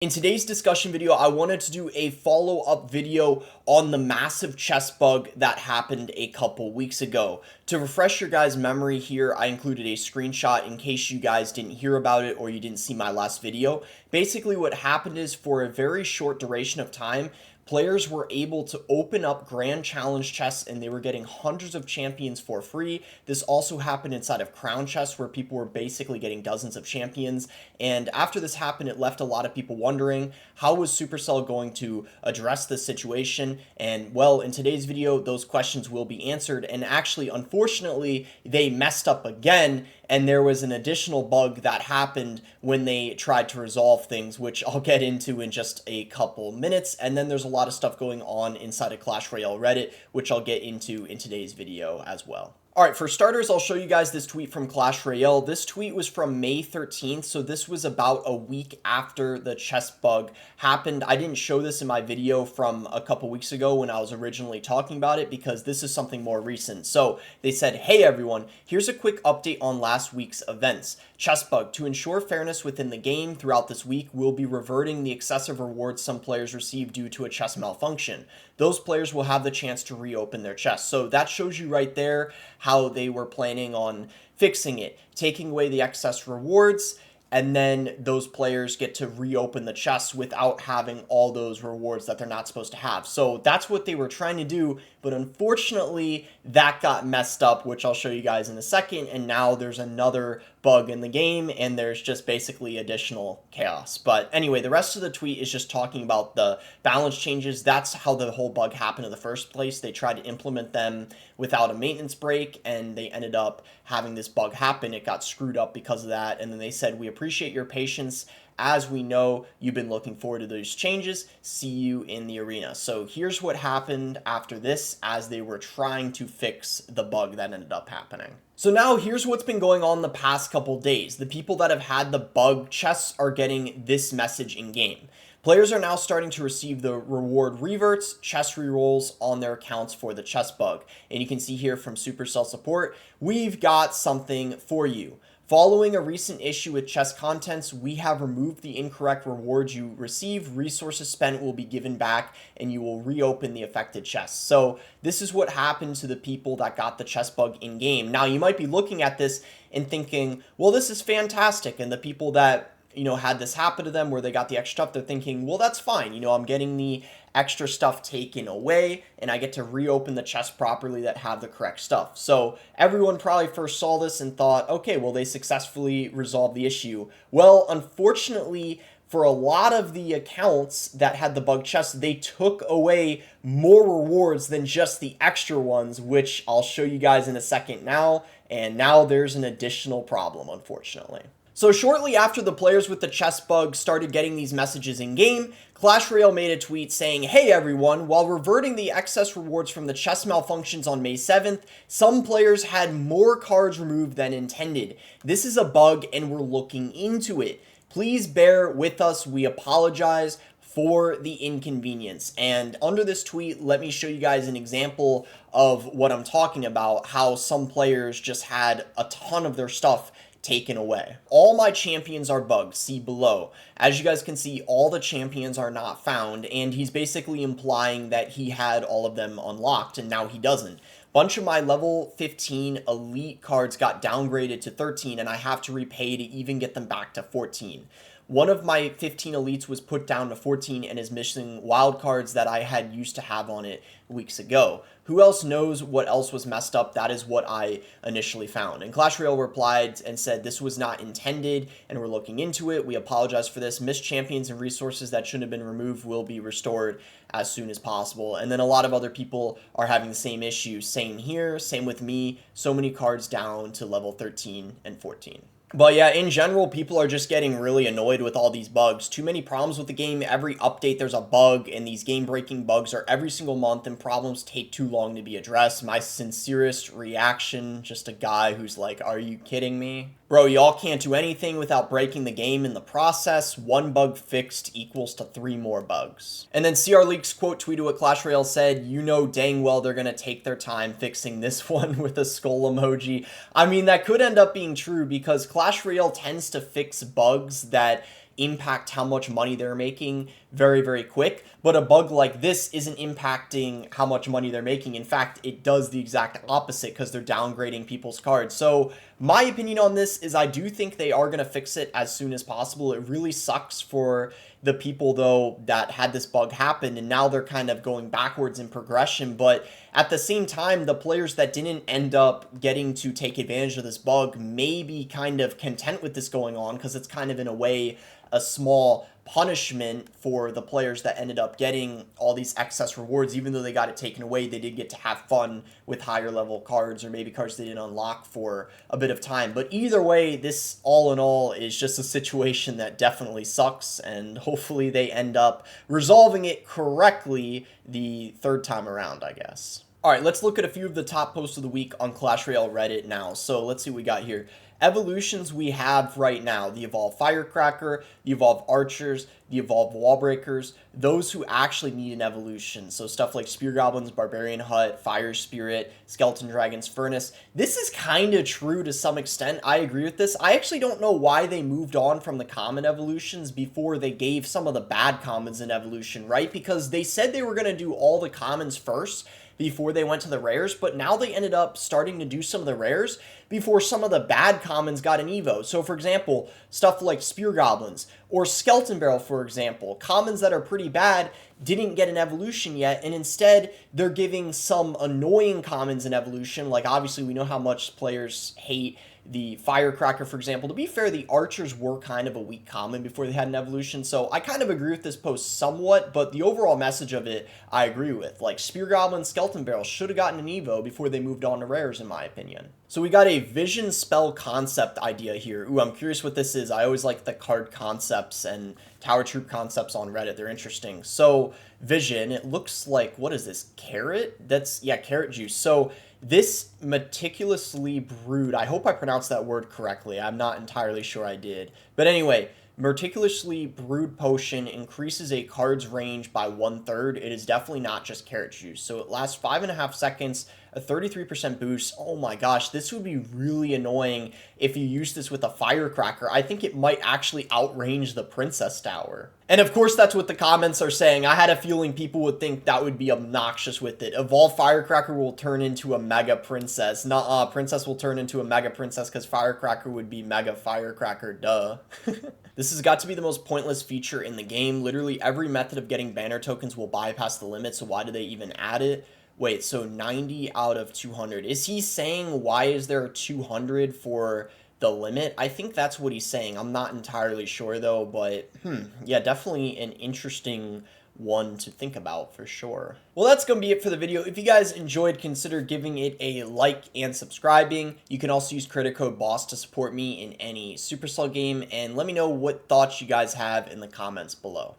In today's discussion video, I wanted to do a follow-up video on the massive chest bug that happened a couple weeks ago. To refresh your guys' memory here, I included a screenshot in case you guys didn't hear about it or you didn't see my last video. Basically, what happened is for a very short duration of time, players were able to open up grand challenge chests and they were getting hundreds of champions for free. This also happened inside of crown chests where people were basically getting dozens of champions. And after this happened, it left a lot of people wondering, how was Supercell going to address this situation? And well, in today's video, those questions will be answered. And actually, unfortunately, they messed up again. And there was an additional bug that happened when they tried to resolve things, which I'll get into in just a couple minutes. And then there's a lot of stuff going on inside of Clash Royale Reddit, which I'll get into in today's video as well. Alright, for starters, I'll show you guys this tweet from Clash Royale. This tweet was from May 13th, so this was about a week after the chest bug happened. I didn't show this in my video from a couple weeks ago when I was originally talking about it because this is something more recent. So they said, hey everyone, here's a quick update on last week's events. Chest bug. To ensure fairness within the game throughout this week, we'll be reverting the excessive rewards some players received due to a chest malfunction. Those players will have the chance to reopen their chests. So that shows you right there how they were planning on fixing it, taking away the excess rewards, and then those players get to reopen the chests without having all those rewards that they're not supposed to have. So that's what they were trying to do, but unfortunately that got messed up, which I'll show you guys in a second, and now there's another bug in the game and there's just basically additional chaos. But anyway, the rest of the tweet is just talking about the balance changes. That's how the whole bug happened in the first place. They tried to implement them without a maintenance break and they ended up having this bug happen. It got screwed up because of that, and then they said, we appreciate your patience. As we know, you've been looking forward to those changes. See you in the arena. So here's what happened after this as they were trying to fix the bug that ended up happening. So now here's what's been going on the past couple days. The people that have had the bug chests are getting this message in game. Players are now starting to receive the reward reverts, chest rerolls on their accounts for the chest bug. And you can see here from Supercell support, we've got something for you. Following a recent issue with chest contents, we have removed the incorrect rewards you receive. Resources spent will be given back and you will reopen the affected chests. So this is what happened to the people that got the chest bug in game. Now you might be looking at this and thinking, well, this is fantastic. And the people that had this happen to them where they got the extra stuff, they're thinking, well, that's fine. I'm getting the extra stuff taken away and I get to reopen the chest properly that have the correct stuff. So everyone probably first saw this and thought, okay, well, they successfully resolved the issue. Well, unfortunately, for a lot of the accounts that had the bug chest, they took away more rewards than just the extra ones, which I'll show you guys in a second now. And now there's an additional problem, unfortunately. So shortly after the players with the chest bug started getting these messages in game, Clash Royale made a tweet saying, hey everyone, while reverting the excess rewards from the chest malfunctions on May 7th, some players had more cards removed than intended. This is a bug and we're looking into it. Please bear with us. We apologize for the inconvenience. And under this tweet, let me show you guys an example of what I'm talking about, how some players just had a ton of their stuff taken away. All my champions are bugged, see below. As you guys can see, all the champions are not found, and he's basically implying that he had all of them unlocked, and now he doesn't. Bunch of my level 15 elite cards got downgraded to 13, and I have to repay to even get them back to 14. One of my 15 elites was put down to 14 and is missing wild cards that I had used to have on it weeks ago. Who else knows what else was messed up? That is what I initially found. And Clash Royale replied and said, this was not intended and we're looking into it. We apologize for this. Missed champions and resources that shouldn't have been removed will be restored as soon as possible. And then a lot of other people are having the same issue. Same here, same with me. So many cards down to level 13 and 14. But yeah, in general, people are just getting really annoyed with all these bugs. Too many problems with the game. Every update, there's a bug, and these game-breaking bugs are every single month, and problems take too long to be addressed. My sincerest reaction, just a guy who's like, are you kidding me? Bro, y'all can't do anything without breaking the game in the process. One bug fixed equals to 3 more bugs. And then CR Leaks quote tweeted what Clash Royale said, you know dang well they're gonna take their time fixing this one with a skull emoji. I mean, that could end up being true because Clash Royale tends to fix bugs that impact how much money they're making very, very quick. But a bug like this isn't impacting how much money they're making. In fact, it does the exact opposite because they're downgrading people's cards. So my opinion on this is I do think they are going to fix it as soon as possible. It really sucks for the people, though, that had this bug happen, and now they're kind of going backwards in progression. But at the same time, the players that didn't end up getting to take advantage of this bug may be kind of content with this going on, because it's kind of, in a way, a small punishment for the players that ended up getting all these excess rewards. Even though they got it taken away, they did get to have fun with higher level cards, or maybe cards they didn't unlock for a bit of time. But either way, this all in all is just a situation that definitely sucks, and hopefully they end up resolving it correctly the third time around, I guess. All right, let's look at a few of the top posts of the week on Clash Royale Reddit now. So let's see what we got here. Evolutions we have right now: the Evolved Firecracker, the Evolved Archers, the Evolved Wallbreakers, those who actually need an evolution. So stuff like Spear Goblins, Barbarian Hut, Fire Spirit, Skeleton Dragon's Furnace. This is kind of true to some extent. I agree with this. I actually don't know why they moved on from the common evolutions before they gave some of the bad commons an evolution, right? Because they said they were going to do all the commons first before they went to the rares, but now they ended up starting to do some of the rares before some of the bad commons got an evo. So for example, stuff like Spear Goblins or Skeleton Barrel, for example, commons that are pretty bad didn't get an evolution yet, and instead they're giving some annoying commons an evolution. Like, obviously we know how much players hate the Firecracker, for example. To be fair, the Archers were kind of a weak common before they had an evolution, so I kind of agree with this post somewhat, but the overall message of it I agree with. Like, Spear Goblin, Skeleton Barrel should have gotten an evo before they moved on to rares, in my opinion. So we got a vision spell concept idea here. Ooh, I'm curious what this is. I always like the card concepts and Tower Troop concepts on Reddit. They're interesting. So vision, it looks like, what is this, carrot? That's, yeah, carrot juice. So this meticulously brewed, I hope I pronounced that word correctly. I'm not entirely sure I did. But anyway, meticulously brewed potion increases a card's range by 1/3. It is definitely not just carrot juice. So it lasts 5.5 seconds, a 33% boost. Oh my gosh, this would be really annoying if you use this with a Firecracker. I think it might actually outrange the Princess Tower. And of course, that's what the comments are saying. I had a feeling people would think that would be obnoxious with it. Evolved Firecracker will turn into a Mega Princess. Nuh-uh, Princess will turn into a Mega Princess because Firecracker would be Mega Firecracker, duh. This has got to be the most pointless feature in the game. Literally every method of getting banner tokens will bypass the limit, so why do they even add it? Wait, so 90 out of 200. Is he saying why is there 200 for the limit? I think that's what he's saying. I'm not entirely sure though, but yeah, definitely an interesting one to think about for sure. Well, that's gonna be it for the video. If you guys enjoyed, consider giving it a like and subscribing. You can also use credit code BOSS to support me in any Supercell game, and let me know what thoughts you guys have in the comments below.